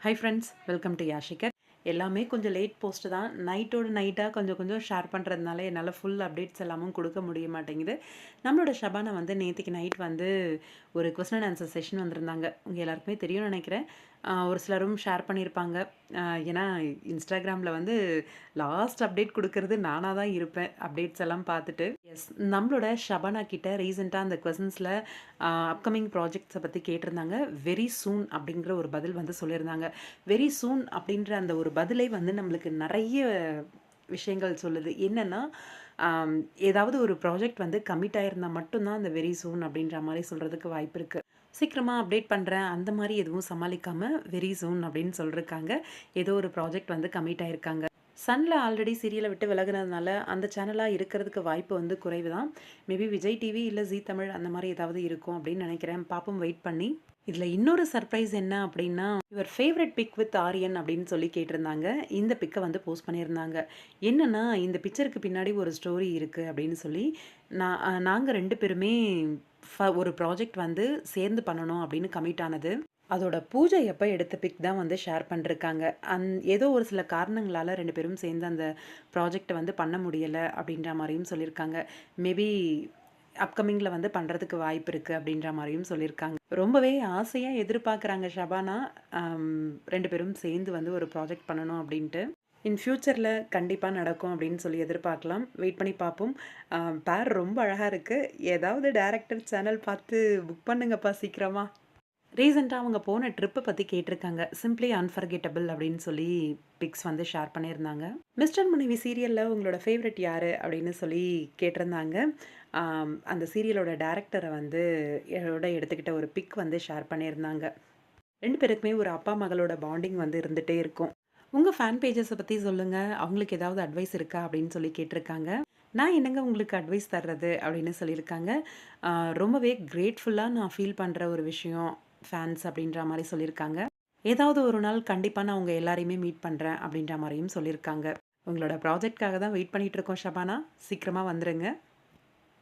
Hi friends, welcome to Yashikar. எல்லாமே கொஞ்சம் late post தான். நைட்டோட நைட்டாக கொஞ்சம் கொஞ்சம் ஷேர் பண்ணுறதுனால என்னால் ஃபுல் அப்டேட்ஸ் எல்லாமும் கொடுக்க முடிய மாட்டேங்குது. நம்மளோட ஷபானா வந்து நேற்றுக்கு நைட் வந்து ஒரு கொஸ்டின் அண்ட் ஆன்சர் செஷன் வந்திருந்தாங்க. உங்கள் எல்லாருக்குமே தெரியும்னு நினைக்கிறேன். ஒரு சிலரும் ஷேர் பண்ணியிருப்பாங்க. ஏன்னா இன்ஸ்டாகிராமில் வந்து லாஸ்ட் அப்டேட் கொடுக்கறது நானாக தான் இருப்பேன், அப்டேட்ஸ் எல்லாம் பார்த்துட்டு. எஸ், நம்மளோட ஷபானா கிட்ட ரீசெண்டாக அந்த கொஸ்டின்ஸில் அப்கமிங் ப்ராஜெக்ட்ஸை பற்றி கேட்டிருந்தாங்க. வெரி சூன் அப்படிங்கிற ஒரு பதில் வந்து சொல்லியிருந்தாங்க. வெரி சூன் அப்படின்ற அந்த ஒரு பதிலே வந்து நம்மளுக்கு நிறைய விஷயங்கள் சொல்லுது. என்னென்னா, ஏதாவது ஒரு ப்ராஜெக்ட் வந்து கமிட் ஆயிருந்தா மட்டும்தான் அந்த வெரி சூன் அப்படின்ற மாதிரி சொல்கிறதுக்கு வாய்ப்பு இருக்குது. சீக்கிரமாக அப்டேட் பண்ணுறேன் அந்த மாதிரி எதுவும் சமாளிக்காமல் வெரி சூன் அப்படின்னு சொல்லியிருக்காங்க. ஏதோ ஒரு ப்ராஜெக்ட் வந்து கமிட் ஆயிருக்காங்க. சன்னில் ஆல்ரெடி சீரியலை விட்டு விலகுனதுனால அந்த சேனலாக இருக்கிறதுக்கு வாய்ப்பு வந்து குறைவு தான். மேபி விஜய் டிவி இல்லை ஜீ தமிழ் அந்த மாதிரி ஏதாவது இருக்கும் அப்படின்னு நினைக்கிறேன். பாப்போம், வெயிட் பண்ணி. இதில் இன்னொரு சர்ப்ரைஸ் என்ன அப்படின்னா, your favourite pick with Aryan அப்படின்னு சொல்லி கேட்டிருந்தாங்க. இந்த பிக்கை வந்து போஸ்ட் பண்ணியிருந்தாங்க. என்னென்னா, இந்த பிக்சருக்கு பின்னாடி ஒரு ஸ்டோரி இருக்குது அப்படின்னு சொல்லி நாங்கள் 2 பேருமே ஒரு ப்ராஜெக்ட் வந்து சேர்ந்து பண்ணணும் அப்படின்னு கமிட் ஆனது. அதோட பூஜை எப்போ எடுத்த பிக் தான் வந்து ஷேர் பண்ணிருக்காங்க. ஏதோ ஒரு சில காரணங்களால் 2 பேரும் சேர்ந்து அந்த ப்ராஜெக்டை வந்து பண்ண முடியலை அப்படின்ற மாதிரியும் சொல்லியிருக்காங்க. மேபி அப்கமிங்கில் வந்து பண்ணுறதுக்கு வாய்ப்பு இருக்குது அப்படின்ற மாதிரியும் சொல்லியிருக்காங்க. ரொம்பவே ஆசையாக எதிர்பார்க்குறாங்க ஷபானா 2 பேரும் சேர்ந்து வந்து ஒரு ப்ராஜெக்ட் பண்ணணும் அப்படின்ட்டு. இன் ஃப்யூச்சரில் கண்டிப்பாக நடக்கும் அப்படின்னு சொல்லி எதிர்பார்க்கலாம். வெயிட் பண்ணி பார்ப்போம். பேர் ரொம்ப அழகாக இருக்குது. ஏதாவது டேரக்டர் சேனல் பார்த்து புக் பண்ணுங்கப்பா சீக்கிரமாக. ரீசெண்டாக அவங்க போன ட்ரிப்பை பற்றி கேட்டிருக்காங்க. சிம்பிளி அன்ஃபர்கெட்டபிள் அப்படின்னு சொல்லி பிக்ஸ் வந்து ஷேர் பண்ணியிருந்தாங்க. மிஸ்டர் மனைவி சீரியலில் உங்களோட ஃபேவரட் யார் அப்படின்னு சொல்லி கேட்டிருந்தாங்க. அந்த சீரியலோட டேரக்டரை வந்து எடுத்துக்கிட்ட ஒரு பிக் வந்து ஷேர் பண்ணியிருந்தாங்க. 2 பேருக்குமே ஒரு அப்பா மகளோட பாண்டிங் வந்து இருந்துகிட்டே இருக்கும். உங்கள் ஃபேன் பேஜஸை பற்றி சொல்லுங்கள், அவங்களுக்கு ஏதாவது அட்வைஸ் இருக்கா அப்படின்னு சொல்லி கேட்டிருக்காங்க. நான் என்னங்க உங்களுக்கு அட்வைஸ் தர்றது அப்படின்னு சொல்லியிருக்காங்க. ரொம்பவே கிரேட்ஃபுல்லாக நான் ஃபீல் பண்ணுற ஒரு விஷயம் ஃபேன்ஸ் அப்படின்ற மாதிரி சொல்லியிருக்காங்க. ஏதாவது ஒரு நாள் கண்டிப்பாக நான் உங்கள் எல்லாரையுமே மீட் பண்ணுறேன் அப்படின்ற மாதிரியும் சொல்லியிருக்காங்க. உங்களோட ப்ராஜெக்ட்காக தான் வெயிட் பண்ணிகிட்டு இருக்கோம் ஷபானா, சீக்கிரமாக வந்துடுங்க.